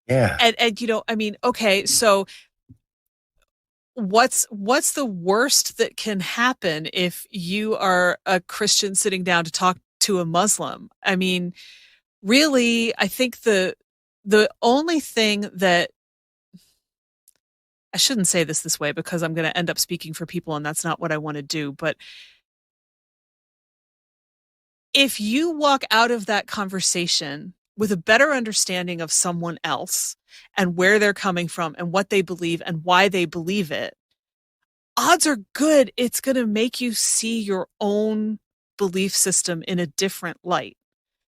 Yeah.
And I mean, okay, so what's the worst that can happen if you are a Christian sitting down to talk to a Muslim? I mean, really, I think the only thing that, I shouldn't say this way because I'm going to end up speaking for people and that's not what I want to do, but if you walk out of that conversation with a better understanding of someone else and where they're coming from and what they believe and why they believe it, odds are good it's going to make you see your own belief system in a different light.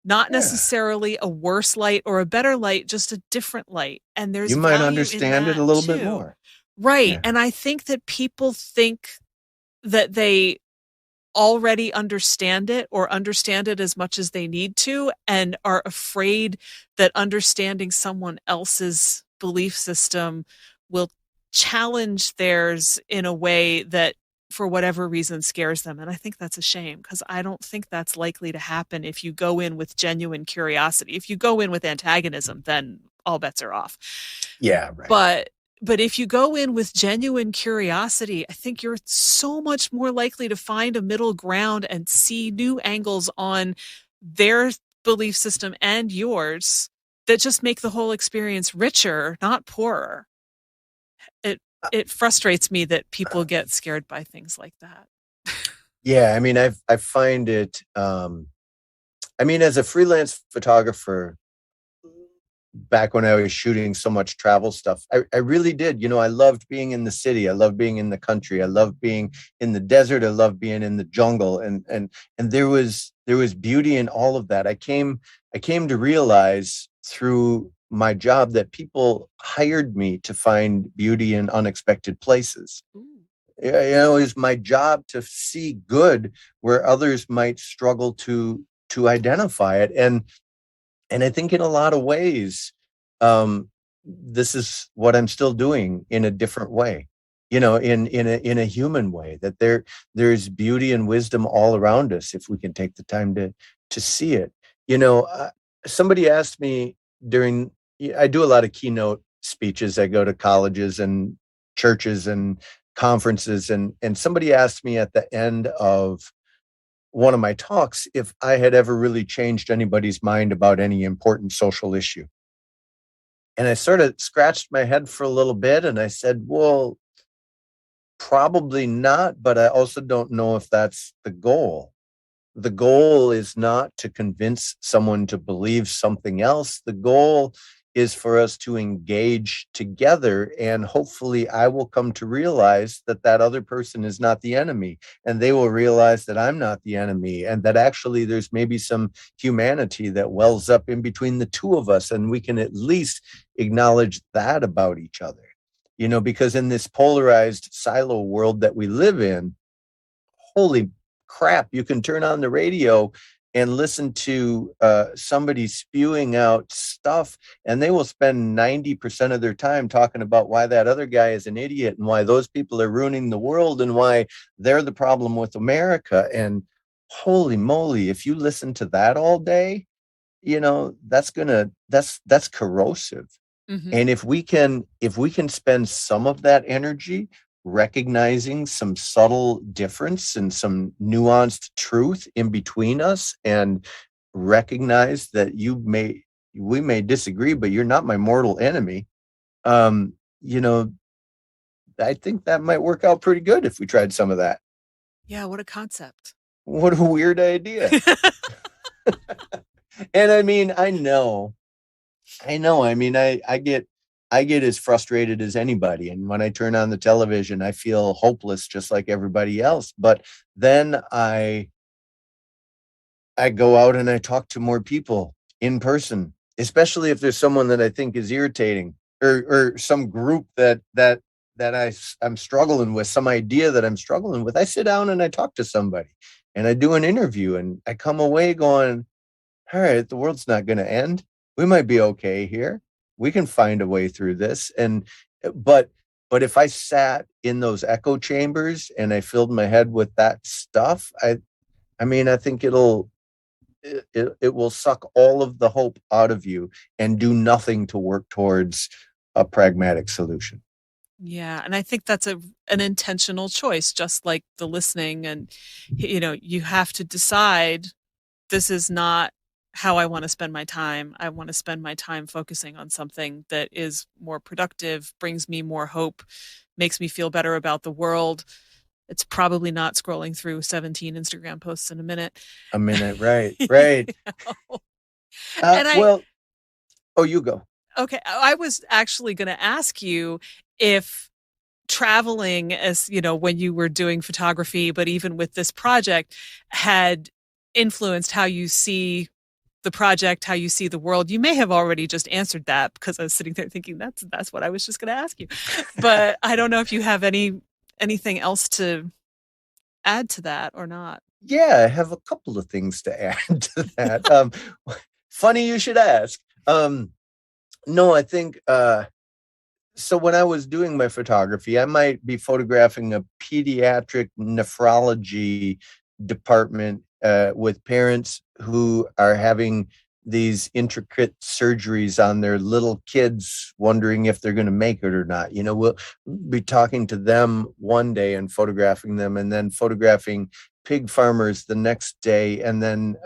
Not
Yeah.
necessarily a worse light or a better light, just a different light. And there's
You might
value in
understand it
that
a little bit
too.
more.
Right.
Yeah.
And I think that people think that they already understand it or understand it as much as they need to, and are afraid that understanding someone else's belief system will challenge theirs in a way that for whatever reason scares them. And I think that's a shame because I don't think that's likely to happen if you go in with genuine curiosity. If you go in with antagonism, then all bets are off.
Yeah, right.
But if you go in with genuine curiosity, I think you're so much more likely to find a middle ground and see new angles on their belief system and yours that just make the whole experience richer, not poorer. It it frustrates me that people get scared by things like that.
Yeah, I mean, I find it. I mean, as a freelance photographer, back when I was shooting so much travel stuff, I really did. You know, I loved being in the city. I loved being in the country. I loved being in the desert. I loved being in the jungle. And there was beauty in all of that. I came to realize through my job that people hired me to find beauty in unexpected places.
Ooh.
You know, it's my job to see good where others might struggle to identify it. And I think in a lot of ways, this is what I'm still doing in a different way, you know, in a human way, that there's beauty and wisdom all around us if we can take the time to see it. You know, somebody asked me during, I do a lot of keynote speeches. I go to colleges and churches and conferences, and somebody asked me at the end of one of my talks if I had ever really changed anybody's mind about any important social issue. And I sort of scratched my head for a little bit and I said, well, probably not, but I also don't know if that's the goal. The goal is not to convince someone to believe something else. The goal is for us to engage together. And hopefully I will come to realize that that other person is not the enemy. And they will realize that I'm not the enemy. And that actually there's maybe some humanity that wells up in between the two of us. And we can at least acknowledge that about each other. You know, because in this polarized silo world that we live in, holy crap, you can turn on the radio and listen to somebody spewing out stuff, and they will spend 90% of their time talking about why that other guy is an idiot and why those people are ruining the world and why they're the problem with America. And holy moly, if you listen to that all day, you know, that's corrosive.
Mm-hmm.
And if we can spend some of that energy recognizing some subtle difference and some nuanced truth in between us, and recognize that we may disagree, but you're not my mortal enemy. You know, I think that might work out pretty good if we tried some of that.
Yeah, what a concept.
What a weird idea. And I mean, I mean, I get as frustrated as anybody. And when I turn on the television, I feel hopeless just like everybody else. But then I go out and I talk to more people in person, especially if there's someone that I think is irritating, or some group I'm struggling with, some idea that I'm struggling with. I sit down and I talk to somebody and I do an interview and I come away going, all right, the world's not going to end. We might be okay here. We can find a way through this. And but but if I sat in those echo chambers and I filled my head with that stuff, I mean, I think it will suck all of the hope out of you and do nothing to work towards a pragmatic solution.
Yeah, and I think that's an intentional choice, just like the listening. And you have to decide, this is not how I want to spend my time. I want to spend my time focusing on something that is more productive, brings me more hope, makes me feel better about the world. It's probably not scrolling through 17 Instagram posts in a minute.
A minute, right, right.
You know? And
Well, oh, you go.
okay, I was actually going to ask you if traveling, as when you were doing photography, but even with this project, had influenced how you see the project, how you see the world. You may have already just answered that because I was sitting there thinking that's what I was just going to ask you. But I don't know if you have anything else to add to that or not.
Yeah, I have a couple of things to add to that. Funny you should ask. No, I think So when I was doing my photography, I might be photographing a pediatric nephrology department with parents who are having these intricate surgeries on their little kids, wondering if they're going to make it or not. We'll be talking to them one day and photographing them, and then photographing pig farmers the next day, and then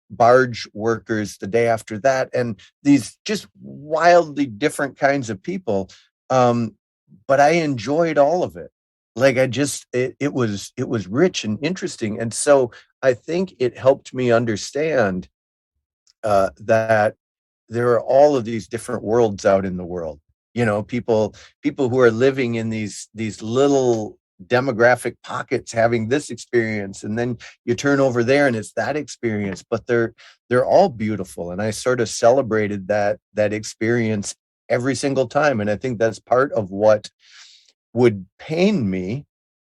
barge workers the day after that, and these just wildly different kinds of people. um but I enjoyed all of it. Like, it was rich and interesting, and so I think it helped me understand that there are all of these different worlds out in the world. People who are living in these little demographic pockets, having this experience, and then you turn over there and it's that experience, but they're all beautiful, and I sort of celebrated that experience every single time. And I think that's part of what would pain me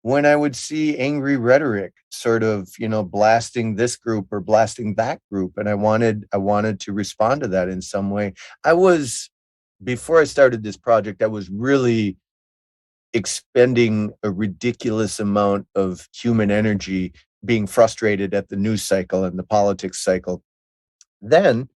when I would see angry rhetoric sort of, blasting this group or blasting that group. And I wanted to respond to that in some way. I was, before I started this project, I was really expending a ridiculous amount of human energy being frustrated at the news cycle and the politics cycle. Then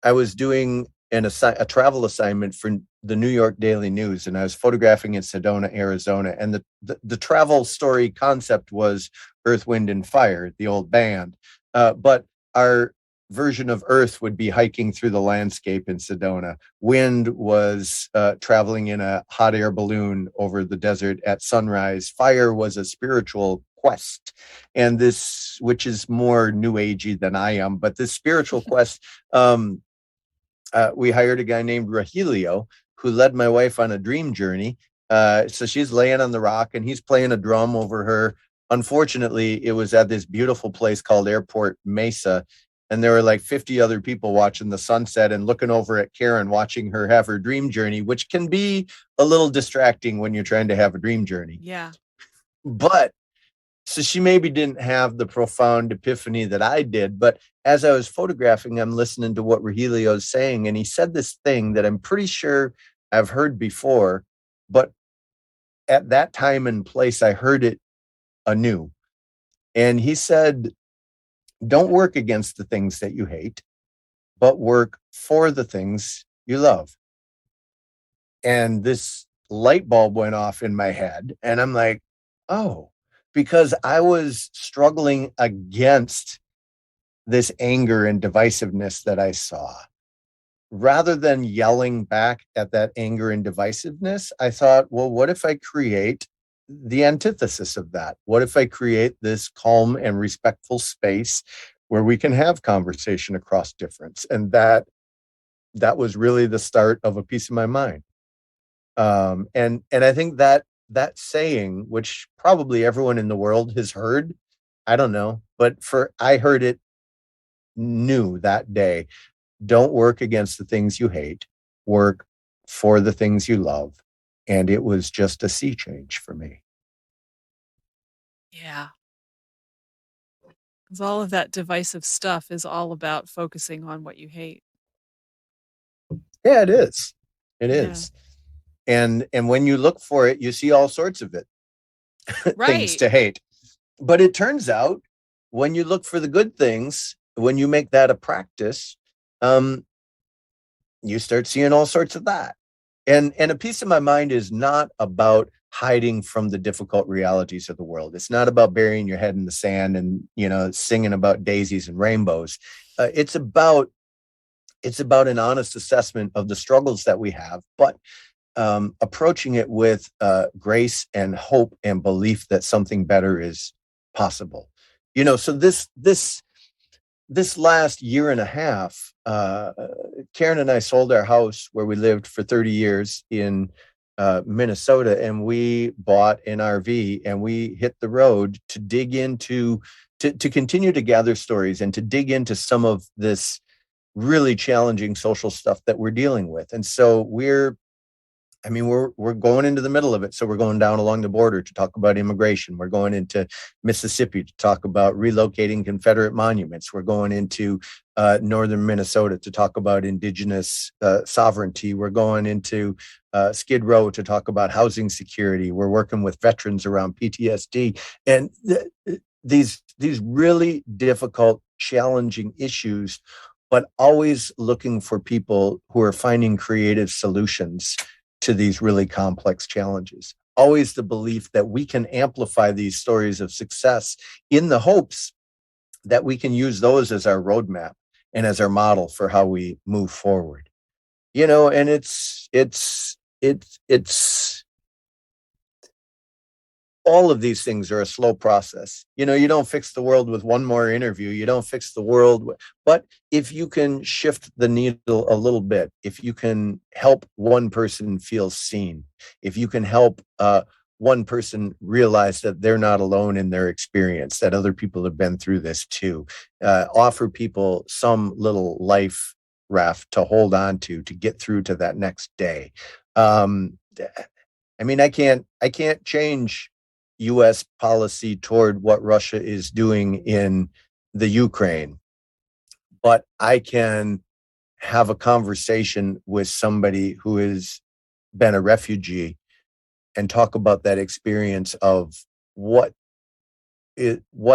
I was doing a travel assignment for the New York Daily News, and I was photographing in Sedona, Arizona. And the travel story concept was Earth, Wind, and Fire, the old band. But our version of Earth would be hiking through the landscape in Sedona. Wind was traveling in a hot air balloon over the desert at sunrise. Fire was a spiritual quest. And this, which is more new agey than I am, but this spiritual quest, we hired a guy named Rahilio who led my wife on a dream journey. So she's laying on the rock and he's playing a drum over her. Unfortunately, it was at this beautiful place called Airport Mesa, and there were like 50 other people watching the sunset and looking over at Karen, watching her have her dream journey, which can be a little distracting when you're trying to have a dream journey.
Yeah.
But so she maybe didn't have the profound epiphany that I did, but as I was photographing, I'm listening to what Rogelio is saying, and he said this thing that I'm pretty sure I've heard before, but at that time and place, I heard it anew. And he said, don't work against the things that you hate, but work for the things you love. And this light bulb went off in my head, and I'm like, oh, because I was struggling against this anger and divisiveness that I saw. Rather than yelling back at that anger and divisiveness, I thought, well, what if I create the antithesis of that? What if I create this calm and respectful space where we can have conversation across difference? And that was really the start of A Piece of My Mind. And I think that saying, which probably everyone in the world has heard, I don't know, but I heard it new that day. Don't work against the things you hate, work for the things you love. And it was just a sea change for me.
Yeah. Because all of that divisive stuff is all about focusing on what you hate.
Yeah, it is. It
Yeah.
is. And when you look for it, you see all sorts of it. Things to hate. But it turns out when you look for the good things, when you make that a practice, you start seeing all sorts of that. And A Piece of My Mind is not about hiding from the difficult realities of the world. It's not about burying your head in the sand and, singing about daisies and rainbows. It's about an honest assessment of the struggles that we have, but approaching it with grace and hope and belief that something better is possible. So this last year and a half, Karen and I sold our house where we lived for 30 years in Minnesota, and we bought an RV and we hit the road to dig into, to continue to gather stories and to dig into some of this really challenging social stuff that we're dealing with. And so we're I mean, we're going into the middle of it. So we're going down along the border to talk about immigration. We're going into Mississippi to talk about relocating Confederate monuments. We're going into northern Minnesota to talk about indigenous sovereignty. We're going into Skid Row to talk about housing security. We're working with veterans around PTSD, and these really difficult, challenging issues, but always looking for people who are finding creative solutions to these really complex challenges. Always the belief that we can amplify these stories of success in the hopes that we can use those as our roadmap and as our model for how we move forward. And it's all of these things are a slow process. You don't fix the world with one more interview. You don't fix the world. But if you can shift the needle a little bit, if you can help one person feel seen, if you can help one person realize that they're not alone in their experience, that other people have been through this too, offer people some little life raft to hold on to get through to that next day. I mean, I can't change U.S. policy toward what Russia is doing in the Ukraine, but I can have a conversation with somebody who has been a refugee and talk about that experience of what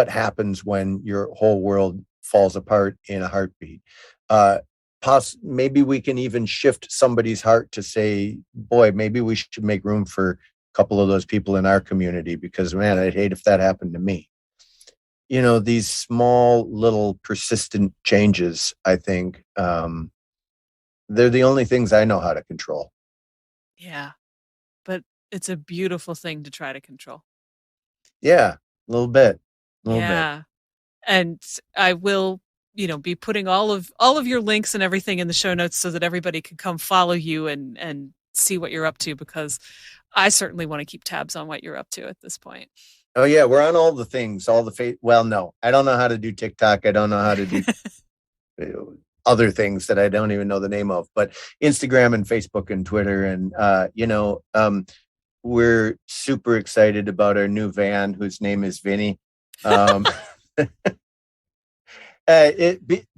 happens when your whole world falls apart in a heartbeat. Maybe we can even shift somebody's heart to say, boy, maybe we should make room for a couple of those people in our community, because, man, I'd hate if that happened to me. These small, little, persistent changes, I think, they're the only things I know how to control.
Yeah, but it's a beautiful thing to try to control.
Yeah, a little bit.
Yeah. And I will, be putting all of your links and everything in the show notes so that everybody can come follow you and see what you're up to, because I certainly want to keep tabs on what you're up to at this point.
Oh yeah, we're on all the things, all the well, no, I don't know how to do TikTok. I don't know how to do other things that I don't even know the name of, but Instagram and Facebook and Twitter. And, we're super excited about our new van, whose name is Vinny.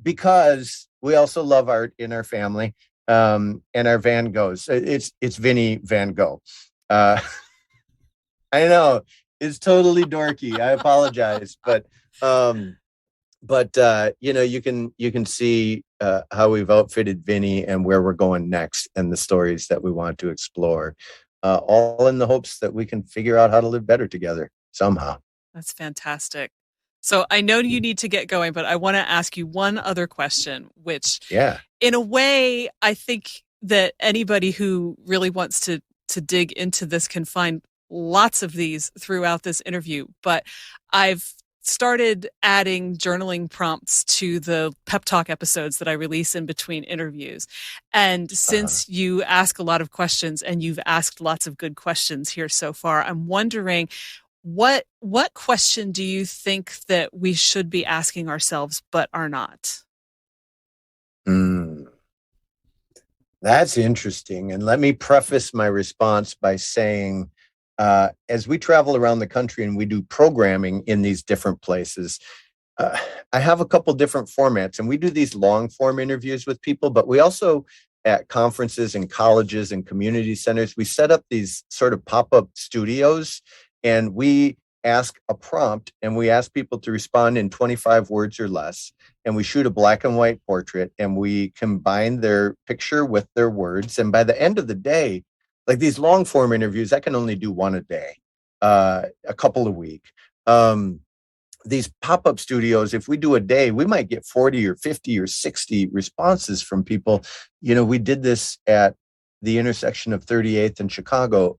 Because we also love art in our family, and our Van Goghs. It's Vinny Van Gogh. I know it's totally dorky. I apologize, but you can see how we've outfitted Vinny and where we're going next, and the stories that we want to explore, all in the hopes that we can figure out how to live better together somehow.
That's fantastic. So I know you need to get going, but I want to ask you one other question, which, in a way, I think that anybody who really wants to dig into this can find lots of these throughout this interview. But I've started adding journaling prompts to the pep talk episodes that I release in between interviews. And since you ask a lot of questions and you've asked lots of good questions here so far, I'm wondering, what question do you think that we should be asking ourselves but are not?
That's interesting. And let me preface my response by saying, as we travel around the country and we do programming in these different places, I have a couple different formats, and we do these long form interviews with people, but we also, at conferences and colleges and community centers, we set up these sort of pop-up studios, and we ask a prompt and we ask people to respond in 25 words or less. And we shoot a black and white portrait and we combine their picture with their words. And by the end of the day, like these long form interviews, I can only do one a day, a couple a week. These pop-up studios, if we do a day, we might get 40 or 50 or 60 responses from people. We did this at the intersection of 38th and Chicago,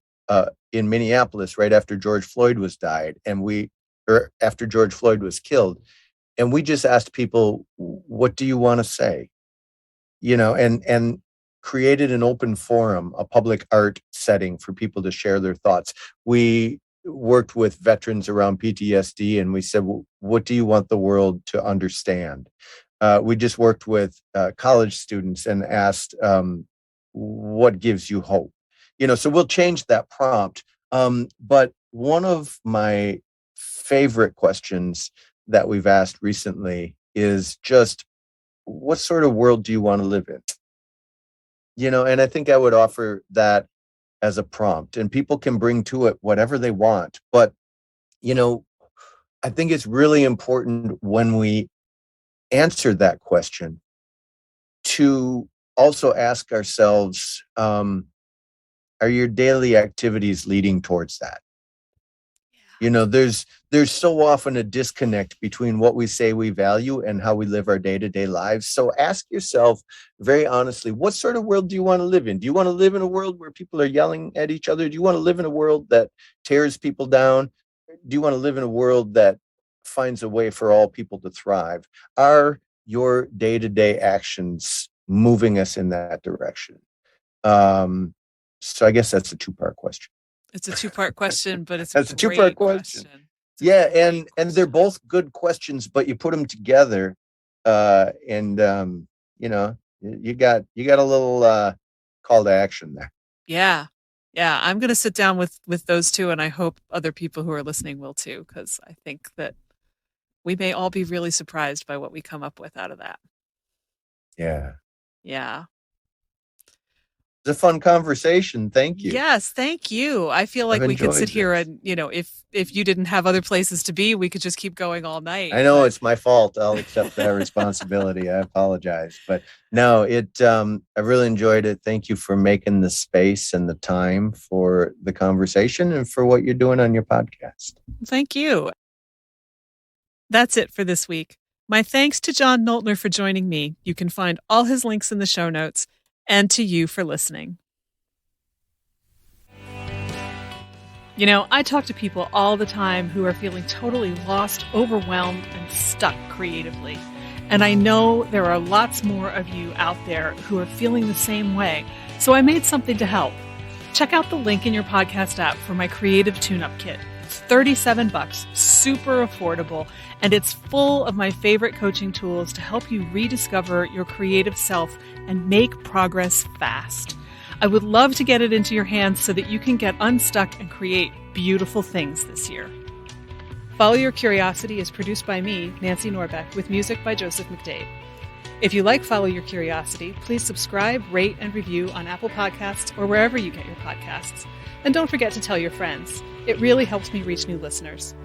in Minneapolis, right after George Floyd was after George Floyd was killed. And we just asked people, what do you want to say? And created an open forum, a public art setting for people to share their thoughts. We worked with veterans around PTSD, and we said, well, what do you want the world to understand? We just worked with college students and asked, what gives you hope? So we'll change that prompt. But one of my favorite questions that we've asked recently is just, what sort of world do you want to live in? And I think I would offer that as a prompt, and people can bring to it whatever they want. But, I think it's really important when we answer that question to also ask ourselves, are your daily activities leading towards that? There's so often a disconnect between what we say we value and how we live our day-to-day lives. So ask yourself very honestly, what sort of world do you want to live in? Do you want to live in a world where people are yelling at each other? Do you want to live in a world that tears people down? Do you want to live in a world that finds a way for all people to thrive? Are your day-to-day actions moving us in that direction? So I guess that's a two-part question.
It's a two-part question, but it's
a two-part question. Yeah, and they're both good questions, but you put them together, and you got a little call to action there.
Yeah. I'm going to sit down with those two, and I hope other people who are listening will too, because I think that we may all be really surprised by what we come up with out of that.
Yeah. It's a fun conversation. Thank you.
Yes, thank you. I feel like we could sit here and, if you didn't have other places to be, we could just keep going all night.
I know it's my fault. I'll accept that responsibility. I apologize. But no, I really enjoyed it. Thank you for making the space and the time for the conversation and for what you're doing on your podcast.
Thank you. That's it for this week. My thanks to John Noltner for joining me. You can find all his links in the show notes. And to you for listening. I talk to people all the time who are feeling totally lost, overwhelmed, and stuck creatively. And I know there are lots more of you out there who are feeling the same way. So I made something to help. Check out the link in your podcast app for my creative tune-up kit. It's $37, super affordable, and it's full of my favorite coaching tools to help you rediscover your creative self and make progress fast. I would love to get it into your hands so that you can get unstuck and create beautiful things this year. Follow Your Curiosity is produced by me, Nancy Norbeck, with music by Joseph McDade. If you like Follow Your Curiosity, please subscribe, rate, and review on Apple Podcasts or wherever you get your podcasts. And don't forget to tell your friends. It really helps me reach new listeners.